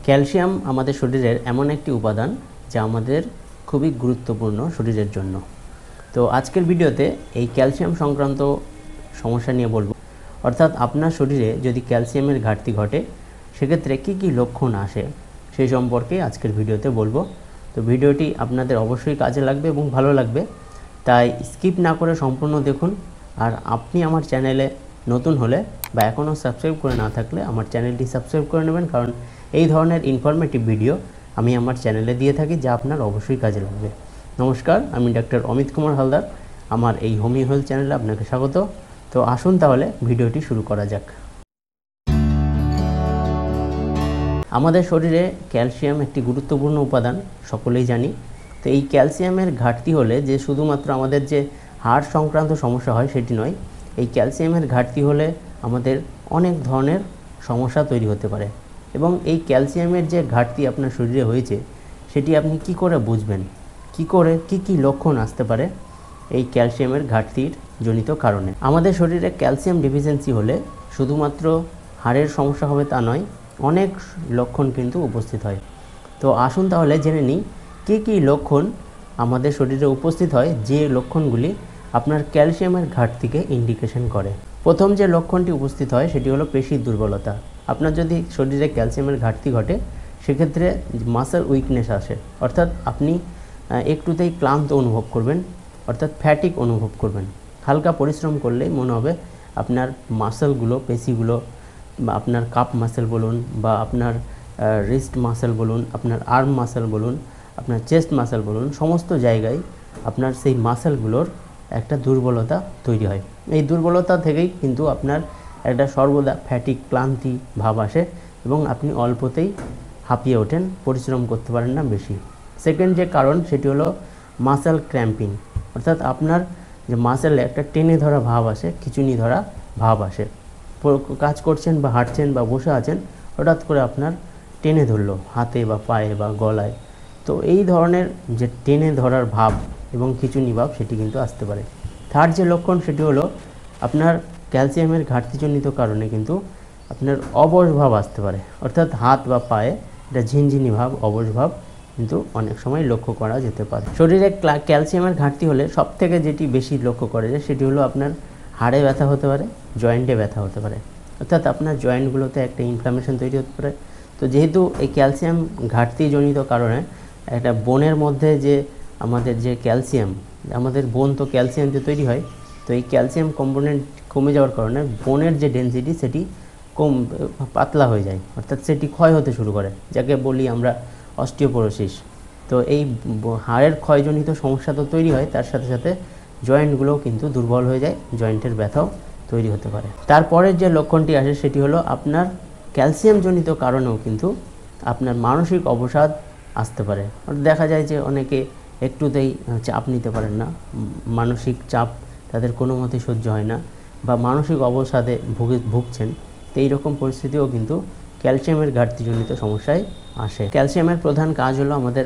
Calcium আমাদের শরীরের এমন একটি উপাদান যা আমাদের খুবই গুরুত্বপূর্ণ শরীরের জন্য। তো আজকের ভিডিওতে এই ক্যালসিয়াম সংক্রান্ত সমস্যা নিয়ে বলবো, অর্থাৎ আপনার শরীরে যদি ক্যালসিয়ামের ঘাটতি ঘটে সেক্ষেত্রে কী কী লক্ষণ আসে সেই সম্পর্কে আজকের ভিডিওতে বলবো। তো ভিডিওটি আপনাদের অবশ্যই কাজে লাগবে এবং ভালো লাগবে, তাই স্কিপ না করে সম্পূর্ণ দেখুন। আর আপনি আমার চ্যানেলে নতুন হলে বা এখনও সাবস্ক্রাইব করে না থাকলে আমার চ্যানেলটি সাবস্ক্রাইব করে নেবেন, কারণ এই ধরনের ইনফরমেটিভ ভিডিও আমি আমার চ্যানেলে দিয়ে থাকি যা আপনার অবশ্যই কাজে লাগবে। নমস্কার, আমি ডাক্তার অমিত কুমার হালদার। আমার এই হোমিও হেলথ চ্যানেলে আপনাকে স্বাগত। তো আসুন তাহলে ভিডিওটি শুরু করা যাক। আমাদের শরীরে ক্যালসিয়াম একটি গুরুত্বপূর্ণ উপাদান, সকলেই জানি। তো এই ক্যালসিয়ামের ঘাটতি হলে যে শুধুমাত্র আমাদের যে হাড় সংক্রান্ত সমস্যা হয় সেটি নয়, এই ক্যালসিয়ামের ঘাটতি হলে আমাদের অনেক ধরনের সমস্যা তৈরি হতে পারে। এবং এই ক্যালসিয়ামের যে ঘাটতি আপনার শরীরে হয়েছে সেটি আপনি কি করে বুঝবেন, কি কি লক্ষণ আসতে পারে এই ক্যালসিয়ামের ঘাটতির জনিত কারণে। আমাদের শরীরে ক্যালসিয়াম ডেফিসিয়েন্সি হলে শুধুমাত্র হাড়ের সমস্যা হবে তা নয়, অনেক লক্ষণ কিন্তু উপস্থিত হয়। তো আসুন তাহলে জেনে নিই কী কী লক্ষণ আমাদের শরীরে উপস্থিত হয়, যে লক্ষণগুলি আপনার ক্যালসিয়ামের ঘাটতিকে ইন্ডিকেশন করে। প্রথম যে লক্ষণটি উপস্থিত হয় সেটি হলো পেশির দুর্বলতা। আপনার যদি শরীরে ক্যালসিয়ামের ঘাটতি ঘটে সেক্ষেত্রে মাসেল উইকনেস আসে, অর্থাৎ আপনি একটুতেই ক্লান্ত অনুভব করবেন, অর্থাৎ ফ্যাটিক অনুভব করবেন। হালকা পরিশ্রম করলেই মনে হবে আপনার মাসেলগুলো, পেশিগুলো, বা আপনার কাপ মাসেল বলুন, বা আপনার রিস্ট মাসেল বলুন, আপনার আর্ম মাসেল বলুন, আপনার চেস্ট মাসেল বলুন, সমস্ত জায়গায় আপনার সেই মাসেলগুলোর একটা দুর্বলতা তৈরি হয়। এই দুর্বলতা থেকেই কিন্তু আপনার একটা সর্বদা ফ্যাটিক, ক্লান্তি ভাব আসে এবং আপনি অল্পতেই হাঁপিয়ে ওঠেন, পরিশ্রম করতে পারেন না বেশি। সেকেন্ড যে কারণ সেটি হলো মাসেল ক্র্যাম্পিং, অর্থাৎ আপনার যে মাসেলে একটা টেনে ধরা ভাব আসে, খিঁচুনি ধরা ভাব আসে। কাজ করছেন বা হাঁটছেন বা বসে আছেন, হঠাৎ করে আপনার টেনে ধরলো হাতে বা পায়ে বা গলায়। তো এই ধরনের যে টেনে ধরার ভাব এবং খিঁচুনি ভাব সেটি কিন্তু আসতে পারে। থার্ড যে লক্ষণ সেটি হলো আপনার ক্যালসিয়ামের ঘাটতিজনিত কারণে কিন্তু আপনার অবশ ভাব আসতে পারে, অর্থাৎ হাত বা পায়ে একটা ঝিনঝিনি ভাব, অবশ ভাব কিন্তু অনেক সময় লক্ষ্য করা যেতে পারে। শরীরে ক্যালসিয়ামের ঘাটতি হলে সবথেকে যেটি বেশি লক্ষ্য করা যায় সেটি হলো আপনার হাড়ে ব্যথা হতে পারে, জয়েন্টে ব্যথা হতে পারে, অর্থাৎ আপনার জয়েন্টগুলোতে একটা ইনফ্লামেশন তৈরি হতে পারে। তো যেহেতু এই ক্যালসিয়াম ঘাটতিজনিত কারণে একটা বোনের মধ্যে যে আমাদের যে ক্যালসিয়াম, আমাদের বোন তো ক্যালসিয়াম দিয়ে তৈরি হয়, তো এই ক্যালসিয়াম কম্পোনেন্ট কমে যাওয়ার কারণে বোনের যে ডেনসিটি সেটি পাতলা হয়ে যায়, অর্থাৎ সেটি ক্ষয় হতে শুরু করে, যাকে বলি আমরা অস্টিওপোরোসিস। তো এই হাড়ের ক্ষয়জনিত সমস্যা তো তৈরি হয়, তার সাথে সাথে জয়েন্টগুলোও কিন্তু দুর্বল হয়ে যায়, জয়েন্টের ব্যথাও তৈরি হতে পারে। তারপরের যে লক্ষণটি আসে সেটি হলো আপনার ক্যালসিয়ামজনিত কারণেও কিন্তু আপনার মানসিক অবসাদ আসতে পারে। দেখা যায় যে অনেকে একটুতেই চাপ নিতে পারেন না, মানসিক চাপ তাদের কোনো মতেই সহ্য হয় না, বা মানসিক অবসাদে ভুগছেন। তো এইরকম পরিস্থিতিও কিন্তু ক্যালসিয়ামের ঘাটতিজনিত সমস্যায় আসে। ক্যালসিয়ামের প্রধান কাজ হলো আমাদের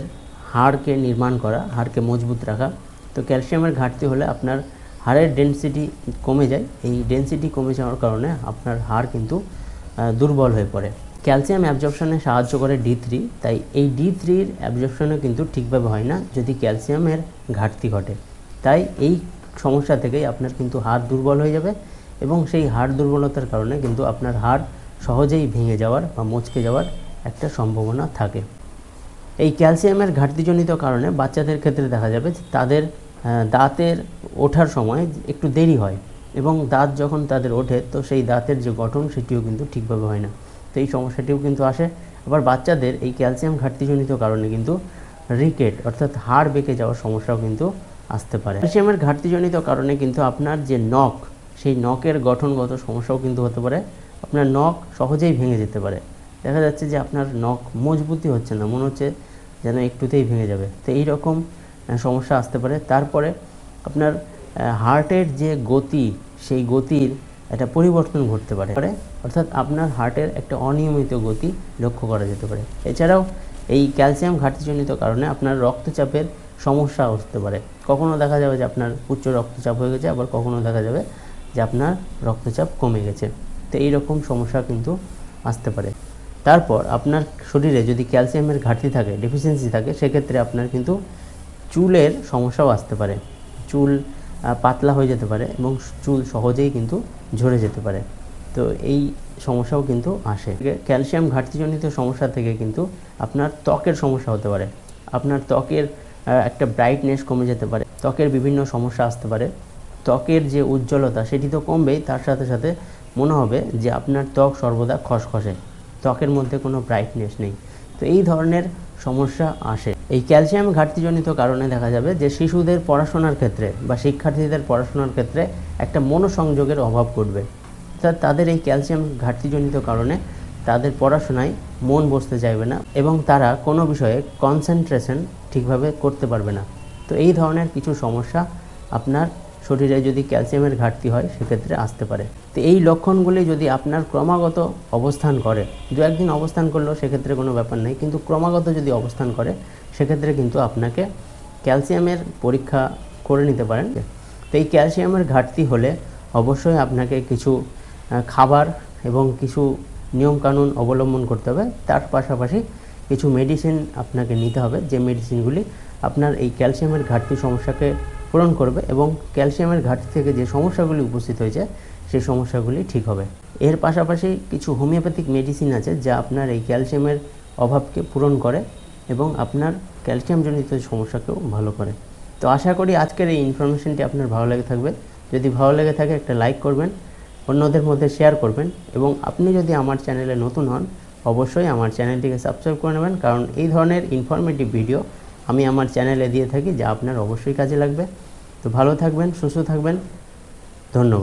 হাড়কে নির্মাণ করা, হাড়কে মজবুত রাখা। তো ক্যালসিয়ামের ঘাটতি হলে আপনার হাড়ের ডেনসিটি কমে যায়। এই ডেনসিটি কমে যাওয়ার কারণে আপনার হাড় কিন্তু দুর্বল হয়ে পড়ে। ক্যালসিয়াম অ্যাবজর্পশনে সাহায্য করে D3, তাই এই D3-র অ্যাবজর্পশনও কিন্তু ঠিকভাবে হয় না যদি ক্যালসিয়ামের ঘাটতি ঘটে। তাই এই সমস্যা থেকেই আপনার কিন্তু হাড় দুর্বল হয়ে যাবে, এবং সেই হাড় দুর্বলতার কারণে কিন্তু আপনার হাড় সহজেই ভেঙে যাওয়ার বা মচকে যাওয়ার একটা সম্ভাবনা থাকে। এই ক্যালসিয়ামের ঘাটতিজনিত কারণে বাচ্চাদের ক্ষেত্রে দেখা যাবে যে তাদের দাঁতের ওঠার সময় একটু দেরি হয়, এবং দাঁত যখন তাদের ওঠে তো সেই দাঁতের যে গঠন সেটিও কিন্তু ঠিকভাবে হয় না। তো এই সমস্যাটিও কিন্তু আসে। আবার বাচ্চাদের এই ক্যালসিয়াম ঘাটতিজনিত কারণে কিন্তু রিকেট, অর্থাৎ হাড় বেঁকে যাওয়ার সমস্যাও কিন্তু আসতে পারে। ক্যালসিয়ামের ঘাটতিজনিত কারণে কিন্তু আপনার যে নখ, সেই নখের গঠনগত সমস্যাও কিন্তু হতে পারে। আপনার নখ সহজেই ভেঙে যেতে পারে। দেখা যাচ্ছে যে আপনার নখ মজবুতি হচ্ছে না, মনে হচ্ছে যেন একটুতেই ভেঙে যাবে। তো এই রকম সমস্যা আসতে পারে। তারপরে আপনার হার্টের যে গতি, সেই গতির একটা পরিবর্তন ঘটতে পারে, অর্থাৎ আপনার হার্টের একটা অনিয়মিত গতি লক্ষ্য করা যেতে পারে। এছাড়াও এই ক্যালসিয়াম ঘাটতিজনিত কারণে আপনার রক্তচাপের সমস্যা আসতে পারে। কখনও দেখা যাবে যে আপনার উচ্চ রক্তচাপ হয়ে গেছে, আবার কখনও দেখা যাবে যে আপনার রক্তচাপ কমে গেছে। তো এই রকম সমস্যা কিন্তু আসতে পারে। তারপর আপনার শরীরে যদি ক্যালসিয়ামের ঘাটতি থাকে, ডেফিসিয়েন্সি থাকে, সেক্ষেত্রে আপনার কিন্তু চুলের সমস্যাও আসতে পারে। চুল পাতলা হয়ে যেতে পারে এবং চুল সহজেই কিন্তু ঝরে যেতে পারে। তো এই সমস্যাও কিন্তু আসে। ক্যালসিয়াম ঘাটতিজনিত সমস্যা থেকে কিন্তু আপনার ত্বকের সমস্যা হতে পারে। আপনার ত্বকের একটা ব্রাইটনেস কমে যেতে পারে, ত্বকের বিভিন্ন সমস্যা আসতে পারে। ত্বকের যে উজ্জ্বলতা সেটি তো কমবেই, তার সাথে সাথে মনে হবে যে আপনার ত্বক সর্বদা খসখসে, ত্বকের মধ্যে কোনো ব্রাইটনেস নেই। তো এই ধরনের সমস্যা আসে। এই ক্যালসিয়াম ঘাটতিজনিত কারণে দেখা যাবে যে শিশুদের পড়াশোনার ক্ষেত্রে বা শিক্ষার্থীদের পড়াশোনার ক্ষেত্রে একটা মনোসংযোগের অভাব ঘটবে। তাদের এই ক্যালসিয়াম ঘাটতিজনিত কারণে তাদের পড়াশোনায় মন বসতে চাইবে না এবং তারা কোনো বিষয়ে কনসেন্ট্রেশন ঠিকভাবে করতে পারবে না। তো এই ধরনের কিছু সমস্যা আপনার শরীরে যদি ক্যালসিয়ামের ঘাটতি হয় সেক্ষেত্রে আসতে পারে। তো এই লক্ষণগুলি যদি আপনার ক্রমাগত অবস্থান করে, দু একদিন অবস্থান করলেও সেক্ষেত্রে কোনো ব্যাপার নেই, কিন্তু ক্রমাগত যদি অবস্থান করে সেক্ষেত্রে কিন্তু আপনাকে ক্যালসিয়ামের পরীক্ষা করে নিতে পারেন। তো এই ক্যালসিয়ামের ঘাটতি হলে অবশ্যই আপনাকে কিছু খাবার এবং কিছু নিয়মকানুন অবলম্বন করতে হবে। তার পাশাপাশি কিছু মেডিসিন আপনাকে নিতে হবে, যে মেডিসিনগুলি আপনার এই ক্যালসিয়ামের ঘাটতি সমস্যাকে পূরণ করবে এবং ক্যালসিয়ামের ঘাটতি থেকে যে সমস্যাগুলি উপস্থিত হয়েছে সেই সমস্যাগুলি ঠিক হবে। এর পাশাপাশি কিছু হোমিওপ্যাথিক মেডিসিন আছে যা আপনার এই ক্যালসিয়ামের অভাবকে পূরণ করে এবং আপনার ক্যালসিয়ামজনিত সমস্যাকেও ভালো করে। তো আশা করি আজকের এই ইনফরমেশনটি আপনার ভালো লেগে থাকবে। যদি ভালো লেগে থাকে একটা লাইক করবেন, অন্যদের মধ্যে শেয়ার করবেন এবং আপনি যদি আমার চ্যানেলে নতুন হন অবশ্যই আমার চ্যানেলটিকে সাবস্ক্রাইব করে নেবেন, কারণ এই ধরনের ইনফরমেটিভ ভিডিও আমি আমার চ্যানেলে দিয়ে থাকি যা আপনার অবশ্যই কাজে লাগবে। তো ভালো থাকবেন, সুস্থ থাকবেন, ধন্যবাদ।